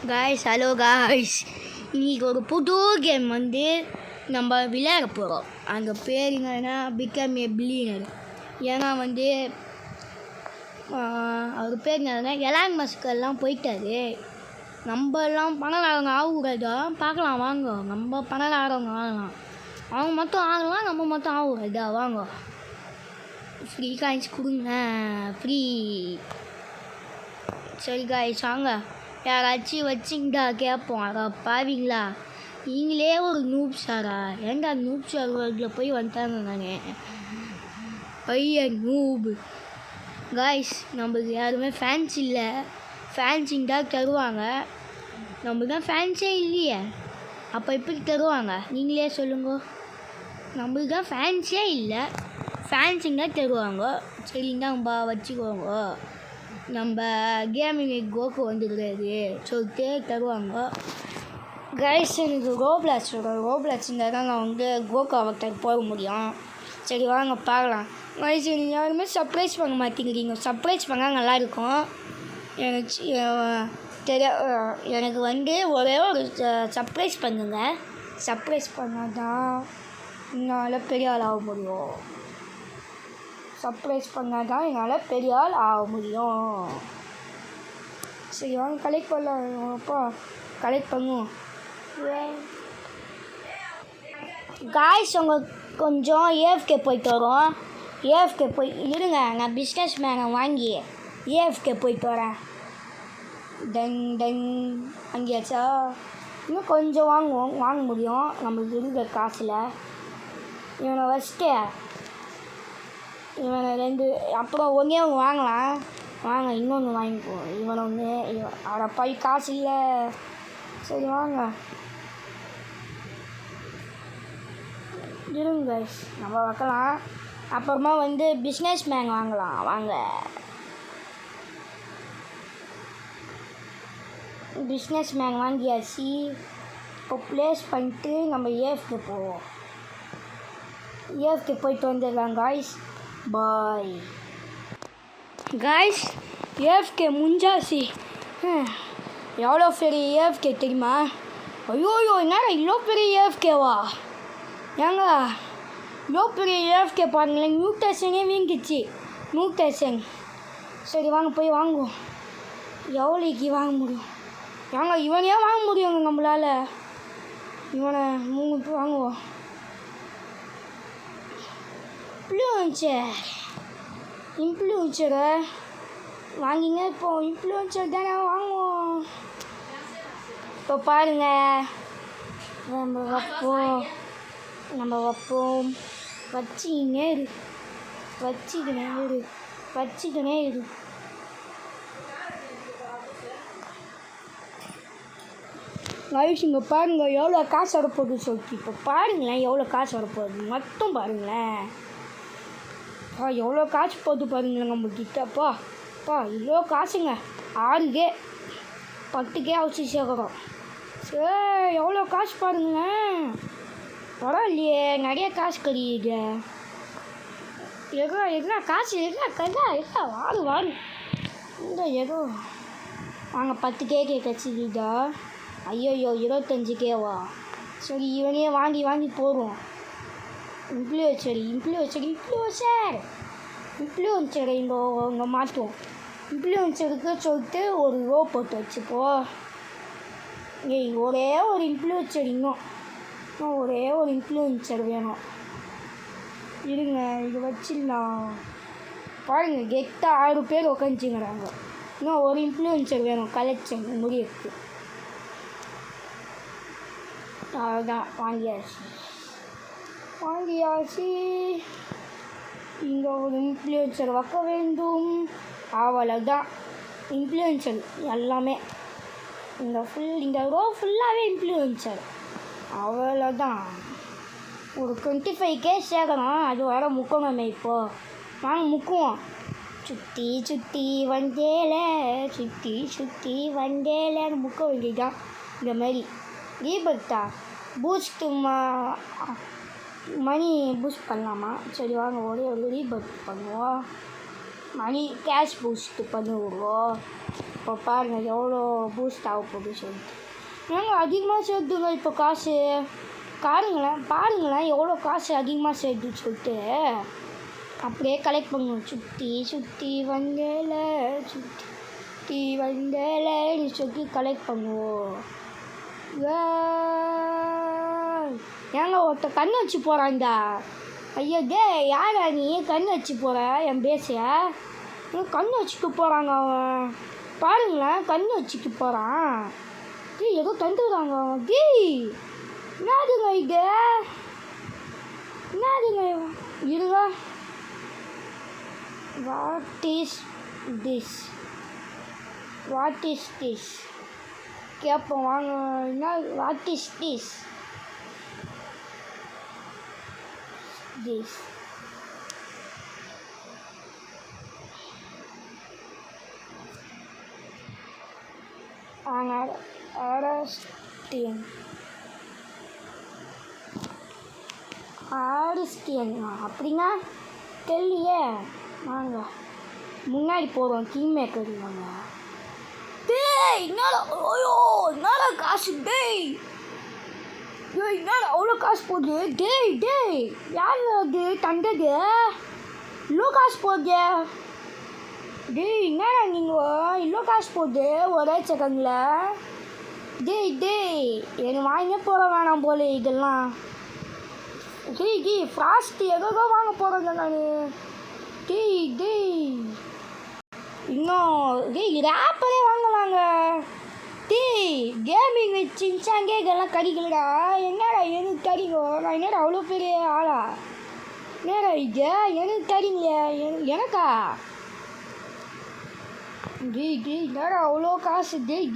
Guys hello guys, இன்றைக்கி ஒரு புது கேம் நம்ம விளையாட போகிறோம். அந்த பேர் என்னன்னா பிகம் ஏ பில்லியனர். ஏன்னா அவர் பேர் என்னன்னா எலான் மஸ்கெல்லாம் போயிட்டாரு. நம்மலாம் பணக்காரங்க ஆகுறதா பார்க்கலாம் வாங்க. நம்ம பணக்காரங்க ஆகலாம், அவங்க மட்டும் ஆகலாம், நம்ம மட்டும் ஆகுறதா வாங்க. ஃப்ரீ காயின்ஸ் கொடுங்க, ஃப்ரீ. சரி காய்ஸ் வாங்க, யாராச்சும் வச்சிங்கடா கேட்போம். அதை பாவீங்களா, நீங்களே ஒரு நூப் சாரா? ஏன்டா நூப் சார் வேர்ல்டில் போய் வந்துட்டாங்க நாங்கள் பையன் நூபு. காய்ஸ் நம்மளுக்கு யாருமே ஃபேன்ஸ் இல்லை. ஃபேன்ஸிங் தான் தருவாங்க, நம்மளுக்கு தான் ஃபேன்ஸே இல்லையே, அப்போ எப்படி தருவாங்க நீங்களே சொல்லுங்க. நம்மளுக்கு தான் ஃபேன்ஸே இல்லை, ஃபேன்ஸிங் தான் தருவாங்க. சரிங்கடாம்பா வச்சுக்கோங்க. நம்ம கேமிங் கோக்கு வந்துடுறாரு சொல்லிட்டு தருவாங்க. கைஸ் எனக்கு ரோப்ளாக்ஸில் தான் நான் கோக்கு அவர்கிட்ட போக முடியும். சரி வாங்க பார்க்கலாம். கைஸ் நீங்கள் யாருமே சர்ப்ரைஸ் பண்ண மாட்டேங்கிறீங்க. சர்ப்ரைஸ் பண்ணால் நல்லாயிருக்கும். எனக்கு ஒரே ஒரு சர்ப்ரைஸ் பண்ணுங்க. சர்ப்ரைஸ் பண்ணால் தான் என்னால் பெரிய ஆள் ஆக முடியும். சர்ப்ரைஸ் பண்ணால் தான் என்னால் பெரிய ஆள் ஆக முடியும். சரி வாங்க கலெக்ட் பண்ணலாம்ப்பா, கலெக்ட் பண்ணுவோம். காய்ஸ் உங்களுக்கு கொஞ்சம் ஏஎஃப்கே போயிட்டு வரோம். ஏஎஃப்கே போய் இருங்க, நான் பிஸ்னஸ் மேனை வாங்கி ஏஎஃப்கே போயிட்டு வரேன். டெங் வாங்கியாச்சா? இன்னும் கொஞ்சம் வாங்க முடியும் நம்மளுக்கு இருக்கிற காசில். இவனை ஃபஸ்ட்டு இவனை 2 அப்புறம் ஒன்றே ஒன்று வாங்கலாம். வாங்க இன்னொன்று வாங்கிக்குவோம். இவனை ஒன்று அவரை போய் காசு இல்லை. சரி வாங்க இருங்க நம்ம வைக்கலாம். அப்புறமா பிஸ்னஸ் மேன் வாங்கலாம். வாங்க பிஸ்னஸ் மேன் வாங்கியாச்சு. இப்போ ப்ளேஸ் பண்ணிட்டு நம்ம ஏஎஃப்கே போவோம். ஏஎஃப்கே போயிட்டு வந்துடலாம் காய்ஸ். பாய் காய்ஸ், ஏஎஃப்கே முஞ்சாசி. எவ்வளோ பெரிய ஏஎஃப்கே தெரியுமா? ஐயோயோ என்னடா இவ்வளோ பெரிய ஏஎஃப்கேவா? ஏங்க இவ்வளோ பெரிய ஏஎஃப்கே பாருங்களேன், நியூட்டேஷனே வீங்கிச்சு. நியூட்டேஷன். சரி வாங்க போய் வாங்குவோம். எவ்வளோக்கு வாங்க முடியும்? ஏங்க இவனையே வாங்க முடியுங்க நம்மளால். இவனை 3 வாங்குவோம். இன்ஃப்ளூன்சரை வாங்கிங்க. இப்போது இன்ஃப்ளூன்சர் தானே வாங்குவோம். இப்போ பாருங்கள், நம்ம வைப்போம். வச்சுக்கினே இரு. கைஸ் இங்கே பாருங்கள் எவ்வளோ காசு வரப்போகுது சொல்லிட்டு. இப்போ பாருங்களேன் எவ்வளோ காசு வரப்போகுது மட்டும் பாருங்களேன். எவ்வளோ காசு போகுது பாருங்களேன் நம்மக்கிட்டப்பா. இவ்வளோ காசுங்க. 6K 10K அவுச்சு சேர்க்குறோம். சரி எவ்வளோ காசு பாருங்களேன். பரவாயில்லையே, நிறைய காசு கிடையாது. எவ்வளோ காசு வாரு இந்த ஏதோ வாங்க 10K கிடச்சிதா. ஐயோ 25Kவா? சரி இவனையே வாங்கி போடுவோம். இன்ஃப்ளூன்சரை இங்கே மாற்றுவோம். இன்ஃப்ளூன்சருக்கு சொல்லிட்டு ஒரு ரோ போட்டு வச்சுப்போ. ஒரே ஒரு இன்ஃப்ளூன்சர் இன்னும் ஒரே ஒரு இன்ஃப்ளூன்சர் வேணும். இருங்க இது வச்சிடலாம். பாருங்க கெட்டாக 6 பேர் உட்காந்துங்கிறாங்க. இன்னும் ஒரு இன்ஃப்ளூன்சர் வேணும் கலெக்ஷன் முடியக்கு. அதுதான் வாங்கியாச்சு. இங்கே ஒரு இன்ஃப்ளூன்சர் வைக்க வேண்டும். அவ்வளோதான் இன்ஃப்ளூன்சர் எல்லாமே. இந்த ரோ ஃபுல்லாகவே இன்ஃப்ளூன்சர். அவ்வளோதான். ஒரு 25K சேர்க்கணும். அது வர முக்கணுமே. இப்போது வாங்க முக்குவோம். சுற்றி வந்தேல முக்க வேண்டியதுதான். இந்த மாதிரி ரீபர்த்தா பூஸ்ட்டு மணி பூஸ்ட் பண்ணலாமா? சரி வாங்க ஒரே ஒரு ரீபர்த் பண்ணுவோம். மணி கேஷ் பூஸ்ட் பண்ணுவோம். இப்போ பாருங்கள் எவ்வளோ பூஸ்ட் ஆக போகுது சொல்லிட்டு. ஏங்க அதிகமாக சேர்த்துங்க இப்போ காசு. பாருங்களேன் எவ்வளோ காசு அதிகமாக சேர்த்துன்னு சொல்லிட்டு அப்படியே கலெக்ட் பண்ணுவோம். சுற்றி வந்தேலன்னு சொல்லி கலெக்ட் பண்ணுவோம். ஏங்க ஒருத்த கண் வச்சு போகிறான்டா. ஐயோ டே யாரா நீ கண் வச்சு போகிற என் பேசிய? கண் வச்சுட்டு போகிறாங்க அவன். பாருங்களேன் கண் வச்சுட்டு போகிறான். டேய் ஏதோ தந்துடுறாங்க அவன். டேய் என்னதுங்க இது? என்னதுங்க இருங்க. வாட் இஸ் திஸ் கேட்போம் வாங்க. என்ன வாட் இஸ் திஸ் ஆர்ஸ்டியன் அப்படின்னா தெரியலையே. வாங்க முன்னாடி போகிறோம். கிங் மேக்கர் வாங்க. டேய் என்னடா என்னடா காசு? டேய் என்னடா அவ்வளோ காசு போகுது? டேய் யார் அது தந்தது? இவ்வளோ காசு போகுது? டேய் என்னடா நீங்கள் இவ்வளோ காசு போகுது ஒரே செகண்டில்? டேய் எனக்கு வாங்க போகிற வேணாம் போல இதெல்லாம். டேய் ஃப்ராஸ்ட் ஏதோ வாங்க போகிறேங்க நான். டேய் இன்னும் ரேப்பரே வாங்கலாங்க. டேய் கேமிங் வச்சுச்சாங்க இதெல்லாம் கிடைக்கலடா. என்னடா எனக்கு கிடைக்கும்? நான் என்னடா அவ்வளோ பெரிய ஆளா? என்னடா இது எனக்கு கிடைக்கலையா? எனக்கா? டேய் என்னடா அவ்வளோ காசு? டேய்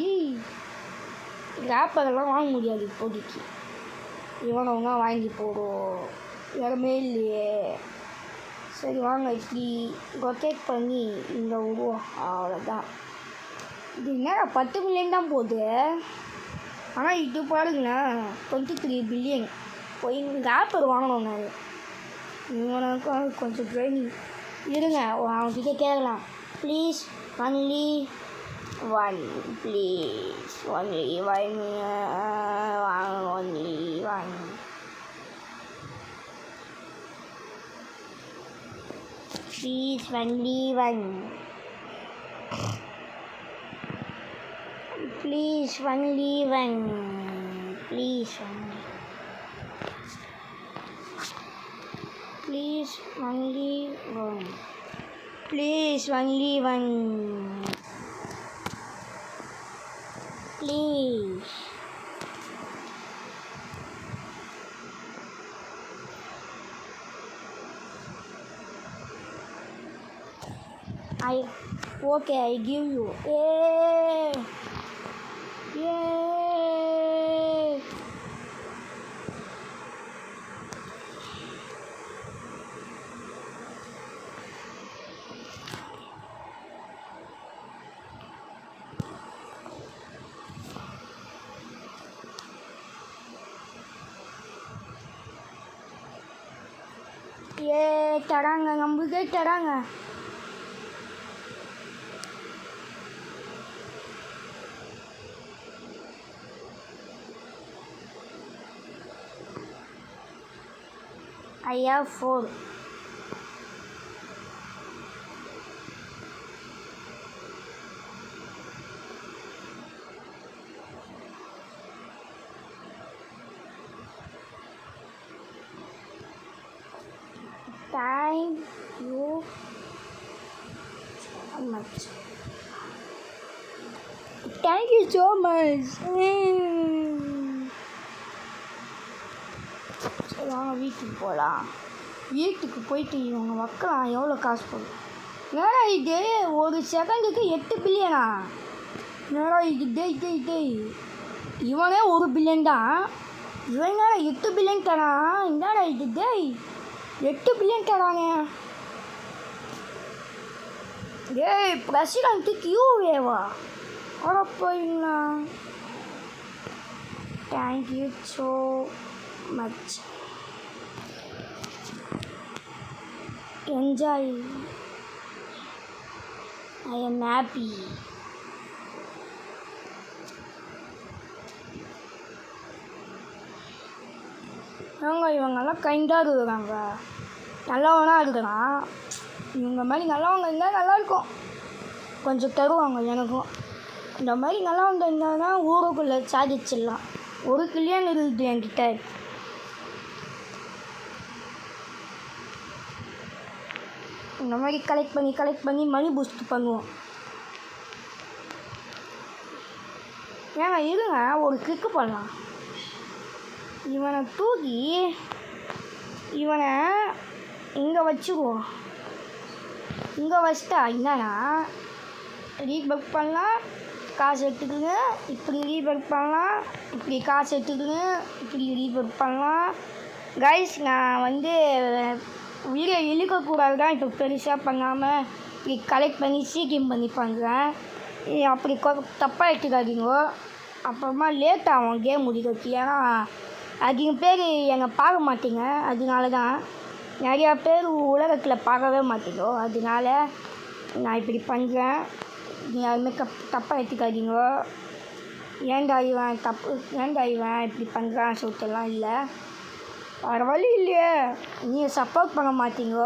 ரேப்பரெல்லாம் வாங்க முடியாது இப்போதைக்கு. இவனவங்க வாங்கி போடும் இடமே இல்லையே. சரி வாங்க இப்படி ரொட்டேட் பண்ணி இந்த உருவம் அவ்வளோதான். இது என்னடா 10 மில்லியன் தான் போகுது. ஆனால் இது பாருங்களேன் 23 பில்லியன். போய் ரேப்பர் வாங்கணும் நான். இவனுக்கு கொஞ்சம் ட்ரைனிங் இருங்க. அவன்கிட்ட கேட்கலாம். Please only one please only one வாங்க only one. Please only one. Please only one. Please only. Please only one. Please only one. Please. Okay, I give you. Yay! தராங்க நம்மளுக்கே தராங்க. I have 4. Thank you so much. Thank you so much. சரி வாங்க வீட்டுக்கு போகலாம். வீட்டுக்கு போயிட்டு இவங்க வைக்கலாம் எவ்வளோ காசு போடும். என்னடா இது ஒரு செகண்டுக்கு 8 பில்லியனா? என்னடா இது? டேய் இவனே 1 பில்லியன் தான். இவன் என்னடா 8 பில்லியன் தரான்? என்னடா இது? டேய் 8 பில்லியன் தராங்க. டேய் பிரசிடண்ட்டுக்கு யூவேவா? போயிங்களா? Thank you so much. Enjoy. I am happy. இவங்கெல்லாம் கைண்டாக இருக்கிறாங்க, நல்லவனா இருக்கிறான். இவங்க மாதிரி நல்லவங்க இருந்தால் நல்லாயிருக்கும், கொஞ்சம் தருவாங்க எனக்கும். இந்த மாதிரி நல்லவங்க இருந்தால் தான் ஊருக்குள்ளே சாதிச்சிடலாம். 1 கில்லியன் இருக்குது என்கிட்ட. இந்த மாதிரி கலெக்ட் பண்ணி மணி பூஸ்ட் பண்ணுவோம். ஏங்க இருங்க, ஒரு கிக்கு பண்ணலாம். இவனை தூக்கி இவனை இங்கே வச்சுக்குவோம். இங்கே வச்சிட்டா என்னன்னா ரீபக் பண்ணலாம், காசு எடுத்துக்குங்க. இப்படி ரீபக் பண்ணலாம், இப்படி காசு எடுத்துக்குங்க. இப்படி ரீபக் பண்ணலாம். கைஸ், நான் வந்து வீடியோ இழுக்கக்கூடாது தான் இப்போ பெருசாக பண்ணாமல் இப்படி கலெக்ட் பண்ணி சீக்கிரம் பண்ணி பண்ணுறேன். அப்படி தப்பாக எடுத்துக்காதீங்க. அப்புறமா லேட் ஆகும் கேம் முடிக்கிறதுக்கு. ஏன்னா அதிக பேர் என்னை பார்க்க மாட்டீங்க, அதனால தான். நிறையா பேர் உலகத்தில் பார்க்கவே மாட்டீங்க, அதனால நான் இப்படி பண்ணுறேன். நீங்கள் யாருமே தப்பாக எடுத்துக்காதீங்க. ஏன்டா இவன் இப்படி பண்ணுறான்னு சொல்லிட்டுலாம் இல்லை. வேறு வழி இல்லையே, நீங்கள் சப்போர்ட் பண்ண மாட்டீங்க.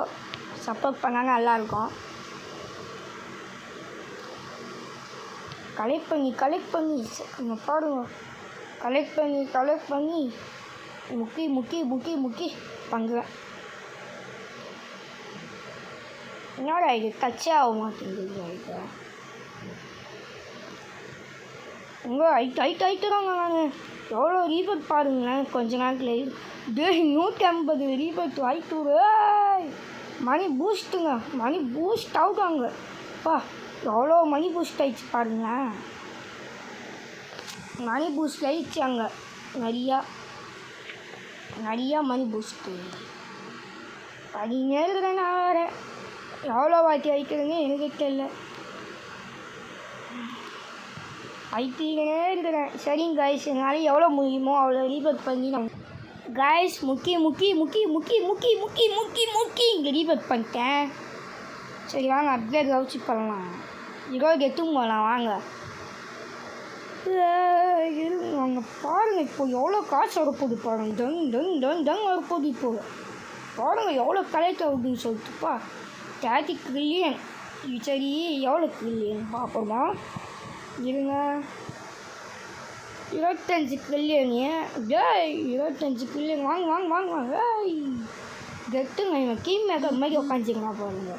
சப்போர்ட் பண்ணால் நல்லாயிருக்கும். கலெக்ட் பண்ணி நீங்கள் பாருங்க. கலெக்ட் பண்ணி முக்கி பண்ணுறேன். என்னடா இது டச்சே ஆக மாட்டேங்குது. இது உங்கள் ஐட்டுறாங்க. நான் எவ்வளோ ரீபட் பாருங்களேன் கொஞ்ச நேரத்தில். 150 ரீபட் ஆயிட்டு. மணி பூஸ்ட்டுங்க, மணி பூஸ்ட் ஆகுதாங்க. எவ்வளோ மணி பூஸ்ட் ஆயிடுச்சு பாருங்களேன். மணி பூஸ்ட் ஆயிடுச்சாங்க, நிறையா மணி பூஸ்ட்டு. பண்ணினே இருக்கிறேன் நான். வேறு எவ்வளோ வாட்டி ஆயிட்டுருங்க எனக்கு தெரியல. ஐட்டிக்கினே இருக்கிறேன். சரிங்க காய்ஸ், என்னால் எவ்வளோ முடியுமோ அவ்வளோ ரீபட் பண்ணி நான் காய்ஸ் முக்கி இங்கே ரீபட் பண்ணிட்டேன். சரி வாங்க அப்டேட் கவுச்சி பண்ணலாம். 20 எத்தும் போகலாம் வாங்க. வாங்க பாருங்கள், இப்போ எவ்வளோ காசு வரப்போகுது பாருங்கள். டங் வரப்போகுது. இப்போ பாருங்கள் எவ்வளோ கலெக்ட் ஆகுதுன்னு சொல்லிட்டுப்பா. 30 கில்லியன். சரி எவ்வளோ கில்லியன் பார்ப்போமா இருங்க. 25 கில்லியன். 25 கில்லியன். வாங்க. கெட்டுங்க. இவன் கிங் மேக்கர் மாதிரி உட்காந்துக்கலாம் பாருங்க.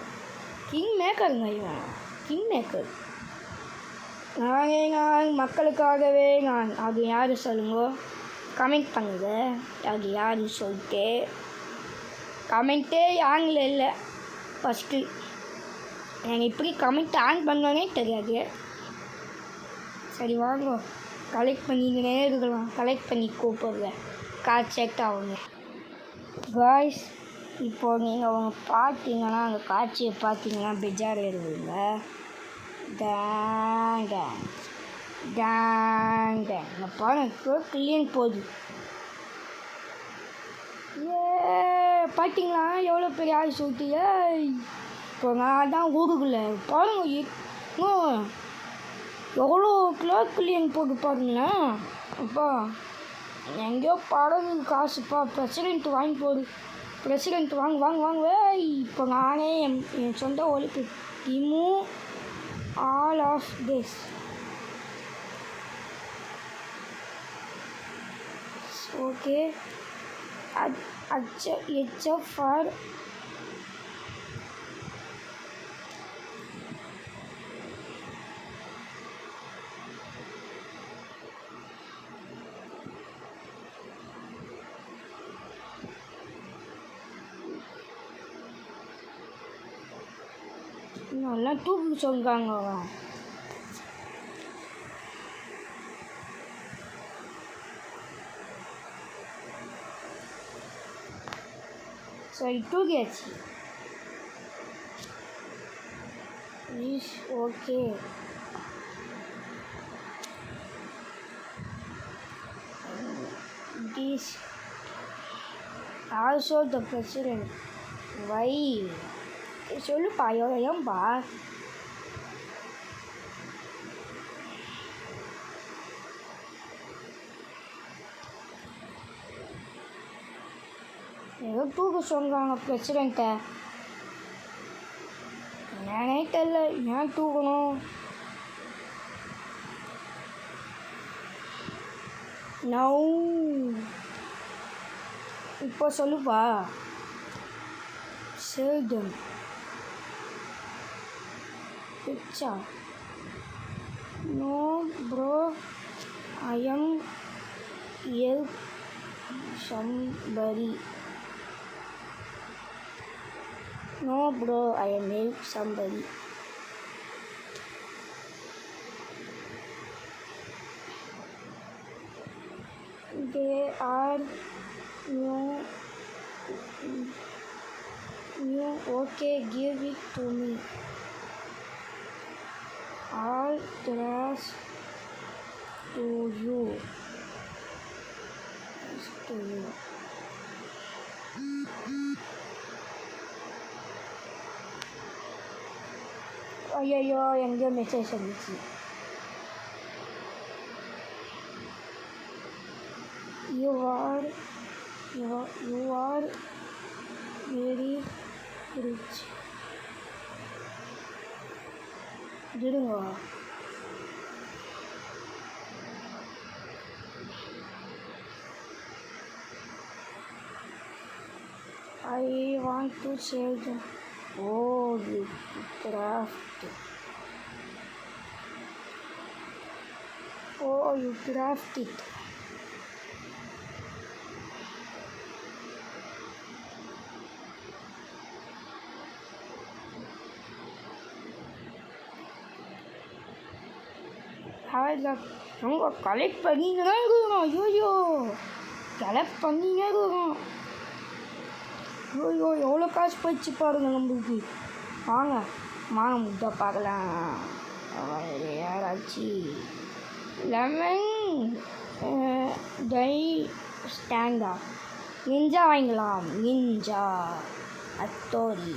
King maker. நான் மக்களுக்காகவே அது யார் சொல்லுங்க, கமெண்ட் பண்ணுங்க. அது யாருன்னு சொல்லிட்டு கமெண்ட்டே ஆன்ல இல்லை. ஃபஸ்ட்டு எனக்கு இப்படி கமெண்ட் ஆன் பண்ணோன்னே தெரியாது. சரி வாங்க கலெக்ட் பண்ணிக்கினே இருக்கலாம். கலெக்ட் பண்ணி கூப்பிடுறேன், காசு செக் ஆகுங்க. காய்ஸ், இப்போது நீங்கள் அவங்க பார்த்தீங்கன்னா அந்த காட்சியை பார்த்தீங்கன்னா பெஜார் ஏறுவீங்க. இங்கே பாருங்க கில்லியன் போகுது. பார்த்தீங்களா எவ்வளோ பெரிய ஆள் சொல்லிட்டு. இப்போ நான் தான் ஊருக்குள்ளே பாருங்க எவ்வளோ கில்லியன் போட்டு பாருங்களேன். அப்பா எங்கேயோ படகு காசுப்பா. பிரசிடென்ட் வாங்கி போடு. பிரசிடென்ட் வாங்க. இப்போ நானே என் சொந்த ஒழிப்பு remove all of this. Okay, except for நல்லா தூக்கு சொல்கிறாங்க. சரி தூக்கியாச்சு. Okay this also the president. Why சொல்லுப்பா ஏன்பா ஏதோ தூக்க சொல்கிறாங்க பிரசிடெண்ட்டை. ஏனே தெரியல, ஏன் தூக்கணும்? நோ இப்போ சொல்லுப்பா. சேதம் பிச்சா. No bro, I am help somebody. No bro, I am help somebody. They are new. Okay, give it to me. All thanks to you. ஐயோ, எங்கேயோ மெசேஜ் வந்துச்சு. You are very rich. இருங்க. I want to save them. Oh, you craft. Oh, you craft it. அவங்க collect பண்ணிங்க தான் இருக்கிறோம். ஐயோ, collect பண்ணிங்க இருக்கிறோம். ஐயோ, எவ்வளோ காசு போயிடுச்சு பாருங்க நம்மளுக்கு. வாங்க முட்டை பார்க்கலாம். யாராச்சு லெமன் டை ஸ்டாண்டா நிஞ்சா வாங்கலாம். நிஞ்சா அத்தோரி.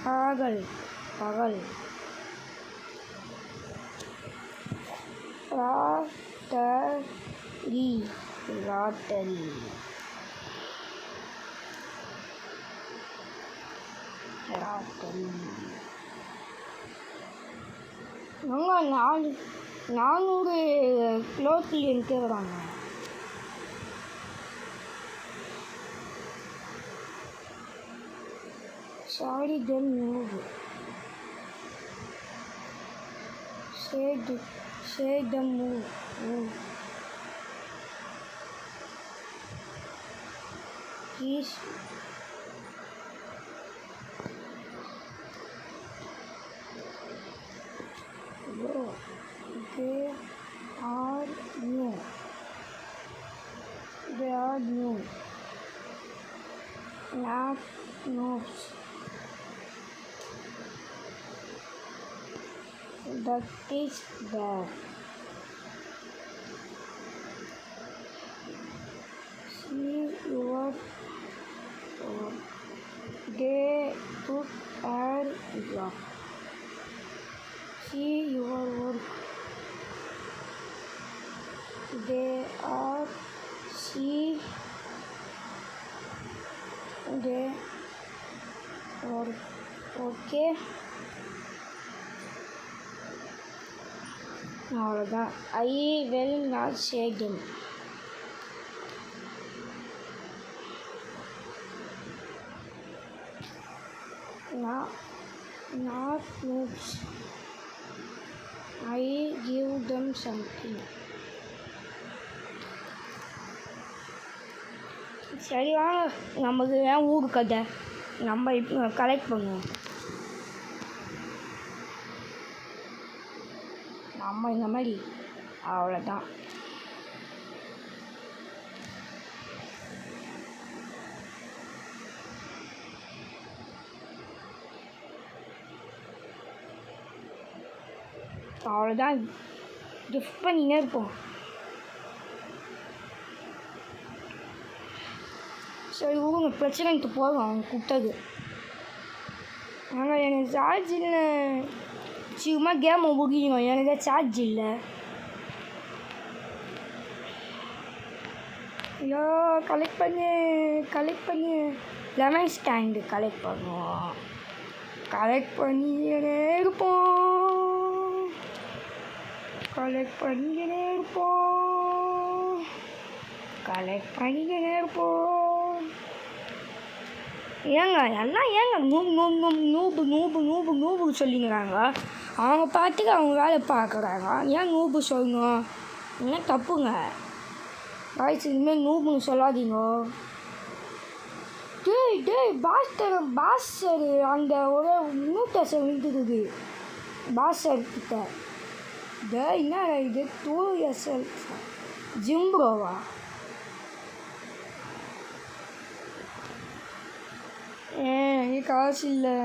பகல் ராட்டரி. அவங்க 400 கிலோக்கில் கேட்குறாங்க. Sorry, then move. Say the move. Please. Bro, they are new. Not noobs. That is bad. See your they took our job. See your work. They are work. Okay. அவ்வளோதான். I will not say them. Not noobs. I give them something. சரி வாங்க, நமக்கு ஏன் ஊர் கதை, நம்ம இப்போ collect பண்ணுவோம். நம்ம இந்த மாதிரி அவ்வளோதான். அவ்வளோதான், கிஃப்ட் பண்ணினே இருப்போம். சரி ஊருங்க, பிரச்சனைக்கு போதும் அவங்க கூப்பிட்டது. ஆனால் எனக்கு சார்ஜ் இல்லை. சும்மா கேமை முடியும், எனக்கு சார்ஜ் இல்லை. ஐயோ கலெக்ட் பண்ணு லெமன் ஸ்டாண்டு கலெக்ட் பண்ணுவோம். கலெக்ட் பண்ணிக்கிட்டே இருப்போம். ஏங்க எல்லாம் ஏங்க நூபு சொல்லிங்கிறாங்க. அவங்க பாட்டுக்கு அவங்க வேலை பார்க்குறாங்க. ஏன் நூபு சொல்லணும்? என்ன தப்புங்க காய்ச்சி, இனிமேல் நூபுன்னு சொல்லாதீங்க. டேய் பாஸ்டர் அந்த ஒரு நியூட்டஸை விழுந்துருக்குது பாஸ்டர் கிட்ட. என்ன இது 2SL ஜிம்ப்ரோவா? காசு இல்லை.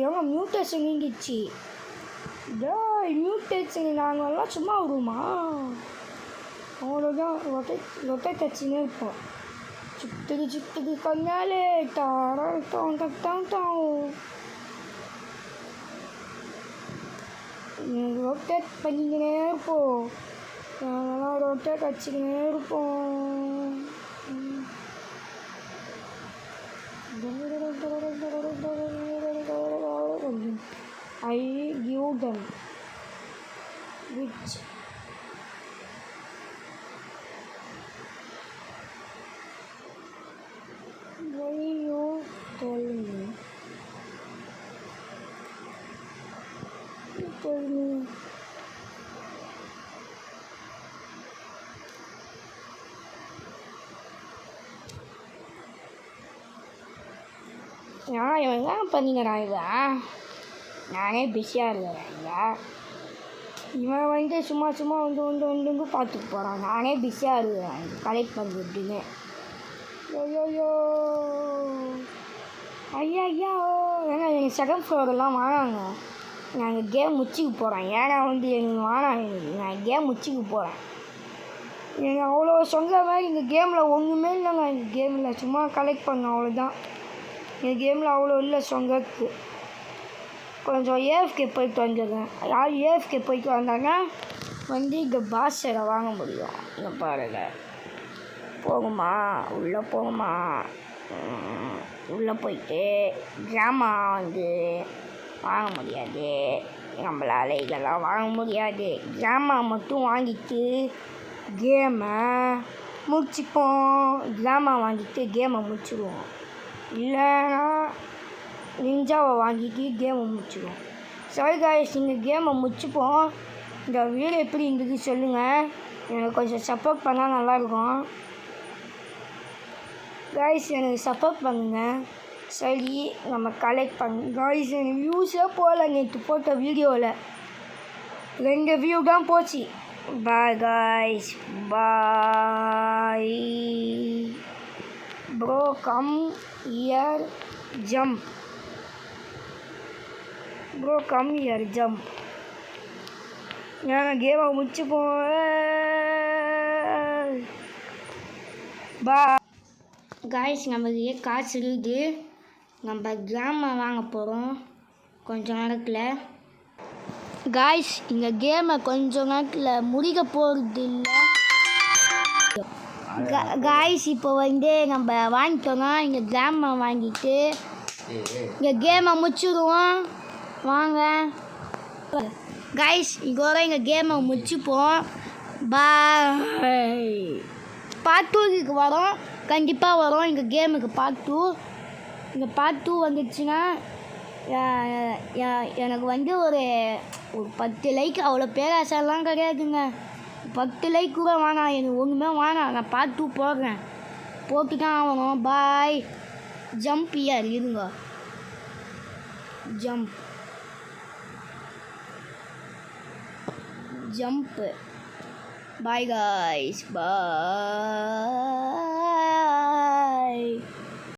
ஏங்க மியூட்டேஷன் நீங்கிச்சு. மியூட்டேஷன் நாங்கள்லாம் சும்மா விடுவோமா? அவ்வளோதான். ரொட்டை தச்சுன்னே இருப்போம். சுத்துக்கு கண்ணாலே ரொட்டேட் பண்ணிக்கினே இருப்போம். நாங்கள்லாம் ரொட்டேட் வச்சுக்கினே இருப்போம். I give them which why you tell me இவன் தான் பண்ணிக்கிறான். நானே பிஸியாக இருக்கிறேன். இவன் வந்து சும்மா வந்து பார்த்துட்டு போகிறான். நானே பிஸியாக இருக்கிறேன் கலெக்ட் பண்ணுறது அப்படின்னு. ஐயா ஏன்னா எனக்கு செகண்ட் ஃப்ளோரெல்லாம் வாங்க. நாங்கள் கேம் முடிச்சுக்கு போகிறேன். ஏன்னா வந்து எனக்கு நான் கேம் முடிச்சுக்கு போகிறேன். எனக்கு அவ்வளோ சொல்கிற மாதிரி இந்த கேமில் ஒன்றுமே இல்லைங்க. இந்த கேமில் சும்மா கலெக்ட் பண்ணோம், அவ்வளோதான். இந்த கேமில் அவ்வளோ இல்லை சொங்கக்கு. கொஞ்சம் ஏஎஃப்கே போயிட்டு வந்துடுறேன். யார் ஏஎஃப்கே போயிட்டு வந்தாங்கன்னா வந்து இங்கே பாஸ்டரை வாங்க முடியும். இங்கே பாருங்க, போகுமா உள்ளே போயிட்டு கிராமா வந்து வாங்க முடியாது. நம்மளால் இதெல்லாம் வாங்க முடியாது. கிராமா மட்டும் வாங்கிட்டு கேமை முடிச்சுப்போம். கிராமா வாங்கிட்டு கேமை முடிச்சுடுவோம். இல்லைன்னா நிஞ்சாவை வாங்கிட்டு கேமை முடிச்சுடுவோம். சரி காய்ஸ், நீங்கள் கேமை முடிச்சுப்போம். இந்த வீடியோ எப்படி இருந்தது சொல்லுங்கள். எனக்கு கொஞ்சம் சப்போர்ட் பண்ணால் நல்லாயிருக்கும். காய்ஸ் எனக்கு சப்போர்ட் பண்ணுங்க. சரி, நம்ம கலெக்ட் பண்ண காய்ஸ். எனக்கு வியூஸே போகல. நேற்று போட்ட வீடியோவில் 2 வியூ தான் போச்சு. Bye guys, bye. Bro come here jump. நாங்கள் கேமை முடிச்சுப்போம். பா காய்ஸ், நமக்கு காசு இருக்குது. நம்ம கிராம வாங்க போகிறோம் கொஞ்சம் நேரத்தில். காய்ஸ், இந்த கேமை கொஞ்சம் நேரத்தில் முடிக்க போகிறது இல்லை. காய்ஸ், இப்போ வந்து நம்ம வாங்கிட்டோன்னா இங்கே கிராம வாங்கிட்டு இங்கே கேமை முடிச்சுடுவோம். வாங்க காய்ஸ், இதோட இங்கே கேமை முடிச்சுப்போம். பாய். பார்ட் 2 வரும், கண்டிப்பாக வரும். எங்கள் கேமுக்கு பார்ட் 2. இந்த பார்ட் 2 வந்துடுச்சுன்னா எனக்கு வந்து ஒரு 10 லைக். அவ்வளோ பேராசெல்லாம் கிடையாதுங்க. 10 லைக் கூட வேணாம், எனக்கு ஒன்றுமே வேணாம். நான் பார்ட் 2 போடுறேன், போட்டு தான் ஆகணும். பாய். ஜம்ப் இயர் இருங்க. ஜம்ப்பு. பாய் காய்ஸ், பாய்.